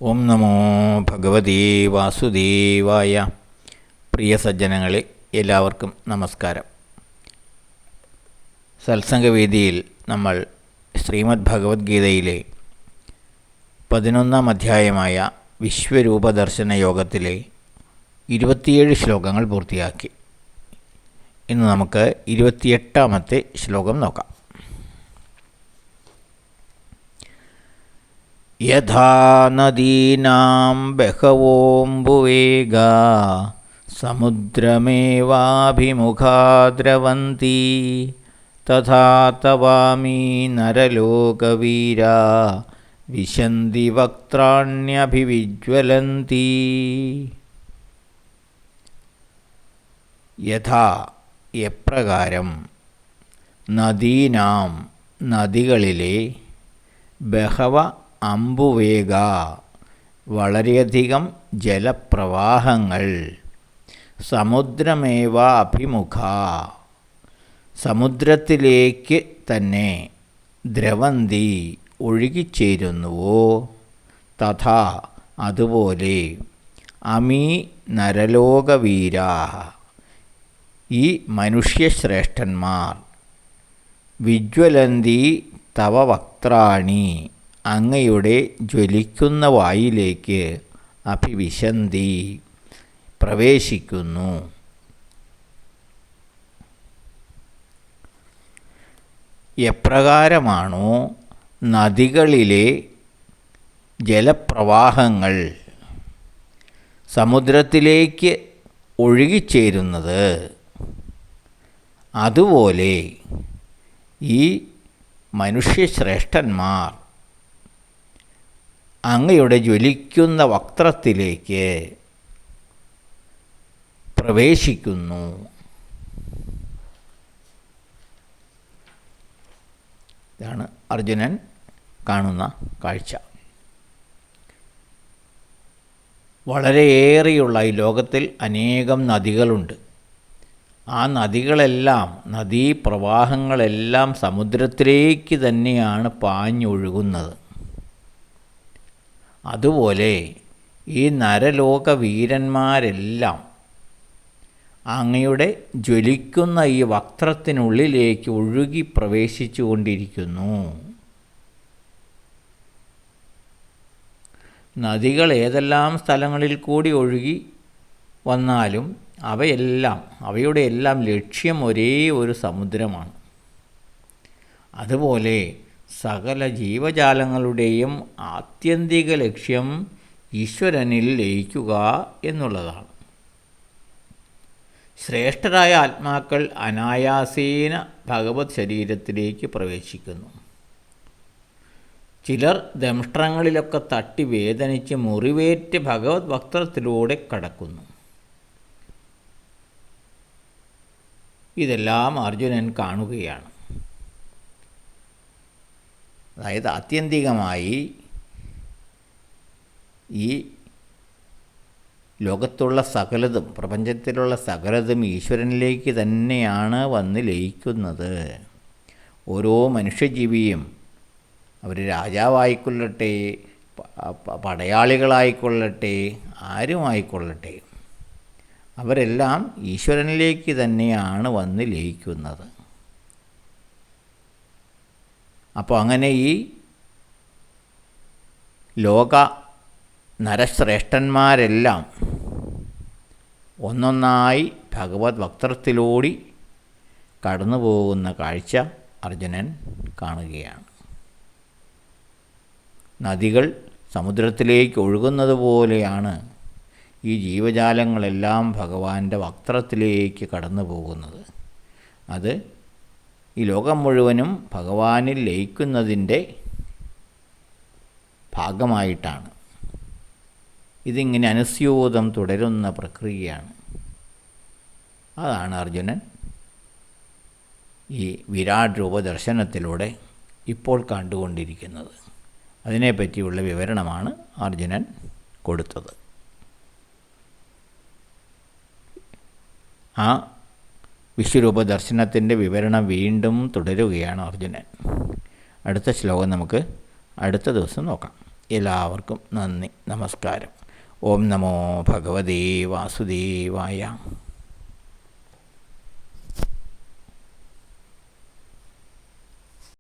ഓം നമോ ഭഗവതേ വാസുദേവായ. പ്രിയ സജ്ജനങ്ങളെ, എല്ലാവർക്കും നമസ്കാരം. സത്സംഗവേദിയിൽ നമ്മൾ ശ്രീമദ് ഭഗവത്ഗീതയിലെ 11-ാം അധ്യായമായ വിശ്വരൂപദർശന യോഗത്തിലെ 27 ശ്ലോകങ്ങൾ പൂർത്തിയാക്കി. ഇന്ന് നമുക്ക് 28-ാമത്തെ ശ്ലോകം നോക്കാം. യഥാ നദീനാം ബഹവോംബുവേഗാ സമുദ്രമേവാഭിമുഖാ ദ്രവന്തി തഥാ തവാമി നരലോകവീരാ വിശന്തി വക്ത്രാണ്യഭിവിജ്വലന്തി. യഥാ എപ്രകാരം, നദീനാം നദികളിലെ, ബഹവ അംബുവേഗ വളരെയധികം ജലപ്രവാഹങ്ങൾ, സമുദ്രമേവ അഭിമുഖ സമുദ്രത്തിലേക്ക് തന്നെ, ദ്രവന്തി ഒഴുകിച്ചേരുന്നുവോ, തഥാ അതുപോലെ, അമീ നരലോകവീരാ ഈ മനുഷ്യശ്രേഷ്ഠന്മാർ, വിജ്വലന്തി തവ വക്ത്രാണി അങ്ങയുടെ ജ്വലിക്കുന്ന വായിലേക്ക്, അഭിവിശന്തി പ്രവേശിക്കുന്നു. എപ്രകാരമാണോ നദികളിലെ ജലപ്രവാഹങ്ങൾ സമുദ്രത്തിലേക്ക് ഒഴുകിച്ചേരുന്നത്, അതുപോലെ ഈ മനുഷ്യശ്രേഷ്ഠന്മാർ അങ്ങയുടെ ജ്വലിക്കുന്ന വക്ത്രത്തിലേക്ക് പ്രവേശിക്കുന്നു. ഇതാണ് അർജുനൻ കാണുന്ന കാഴ്ച. വളരെയേറെയുള്ള ഈ ലോകത്തിൽ അനേകം നദികളുണ്ട്. ആ നദികളെല്ലാം, നദീപ്രവാഹങ്ങളെല്ലാം സമുദ്രത്തിലേക്ക് തന്നെയാണ് പാഞ്ഞൊഴുകുന്നത്. അതുപോലെ ഈ നരലോക വീരന്മാരെല്ലാം അങ്ങയുടെ ജ്വലിക്കുന്ന ഈ വക്ത്രത്തിനുള്ളിലേക്ക് ഒഴുകി പ്രവേശിച്ചു കൊണ്ടിരിക്കുന്നു. നദികൾ ഏതെല്ലാം സ്ഥലങ്ങളിൽ കൂടി ഒഴുകി വന്നാലും അവയുടെ എല്ലാം ലക്ഷ്യം ഒരേ ഒരു സമുദ്രമാണ്. അതുപോലെ സകല ജീവജാലങ്ങളുടെയും ആത്യന്തിക ലക്ഷ്യം ഈശ്വരനിൽ ലയിക്കുക എന്നുള്ളതാണ്. ശ്രേഷ്ഠരായ ആത്മാക്കൾ അനായാസേന ഭഗവത് ശരീരത്തിലേക്ക് പ്രവേശിക്കുന്നു. ചിലർ ദംഷ്ട്രങ്ങളിലൊക്കെ തട്ടി വേദനിച്ച് മുറിവേറ്റ് ഭഗവത് വക്ത്രത്തിലൂടെ കടക്കുന്നു. ഇതെല്ലാം അർജുനൻ കാണുകയാണ്. അതായത് ആത്യന്തികമായി ഈ ലോകത്തുള്ള സകലതും, പ്രപഞ്ചത്തിലുള്ള സകലതും ഈശ്വരനിലേക്ക് തന്നെയാണ് വന്ന് ലയിക്കുന്നത്. ഓരോ മനുഷ്യജീവിയും, അവർ രാജാവായിക്കൊള്ളട്ടെ, പടയാളികളായിക്കൊള്ളട്ടെ, ആരുമായിക്കൊള്ളട്ടെ, അവരെല്ലാം ഈശ്വരനിലേക്ക് തന്നെയാണ് വന്ന് ലയിക്കുന്നത്. അപ്പോൾ അങ്ങനെ ഈ ലോക നരശ്രേഷ്ഠന്മാരെല്ലാം ഒന്നൊന്നായി ഭഗവത് വക്ത്രത്തിലൂടി കടന്നു പോകുന്ന കാഴ്ച അർജുനൻ കാണുകയാണ്. നദികൾ സമുദ്രത്തിലേക്ക് ഒഴുകുന്നത് പോലെയാണ് ഈ ജീവജാലങ്ങളെല്ലാം ഭഗവാന്റെ വക്ത്രത്തിലേക്ക് കടന്നു പോകുന്നത്. അത് ഈ ലോകം മുഴുവനും ഭഗവാനിൽ ലയിക്കുന്നതിൻ്റെ ഭാഗമായിട്ടാണ്. ഇതിങ്ങനെ അനുസ്യൂതം തുടരുന്ന പ്രക്രിയയാണ്. അതാണ് അർജുനൻ ഈ വിരാട് രൂപദർശനത്തിലൂടെ ഇപ്പോൾ കണ്ടുകൊണ്ടിരിക്കുന്നത്. അതിനെപ്പറ്റിയുള്ള വിവരണമാണ് അർജുനൻ കൊടുത്തത്. ആ വിശ്വരൂപദർശനത്തിൻ്റെ വിവരണം വീണ്ടും തുടരുകയാണ് അർജുനൻ. അടുത്ത ശ്ലോകം നമുക്ക് അടുത്ത ദിവസം നോക്കാം. എല്ലാവർക്കും നന്ദി, നമസ്കാരം. ഓം നമോ ഭഗവതേ വാസുദേവായ.